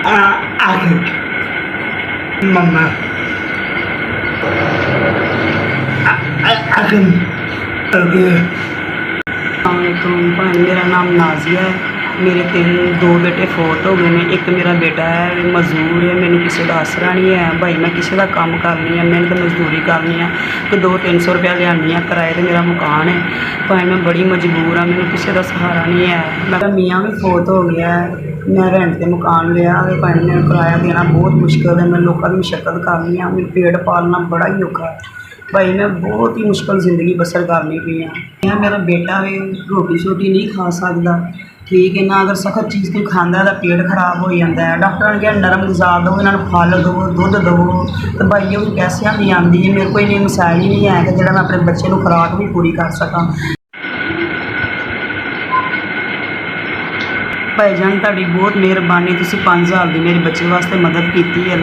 आगे मम्मा आगे आगे वालेकुम भाई, मेरा नाम नाजिया है। मेरे दो बेटे फौत हो गए हैं। एक मेरा बेटा है मजदूर है, मैंने किसी का आसरा नहीं है भाई। मैं किसी का काम करनी है, मैंने तो मजदूरी करनी है कि 200-300 रुपया लियानी है किराए ते। मेरा मकान है भाई, मैं बड़ी मजबूर हाँ, मैंने किसी का सहारा नहीं है। मेरा मियाँ भी फौत हो गया है, मैं रेंट पर मकान लिया भाई। मैंने किराया देना बहुत मुश्किल है, मैं लोगों की मशक्कत करनी है, मेरे पेट पालना बड़ा ही औखा है भाई। मैं बहुत ही मुश्किल जिंदगी बसर करनी पी हाँ। मेरा बेटा भी रोटी शोटी नहीं खा सकता, ठीक है ना। अगर सख्त चीज़ कोई खाता तो पेट खराब हो जाता है। डॉक्टर ने कहा नरम ग़िज़ा दो, इन्होंने फल दो, दुध दो, तो भाई ये भी पैसों नहीं आती है। मेरे को इन्नी मसाइल ही नहीं है कि जो मैं अपने बच्चे को खुराक भी पूरी कर सका। भाईजान तुहाडी बहुत मेहरबानी, तुसीं 5000 की मेरे बच्चे वास्ते मदद की है।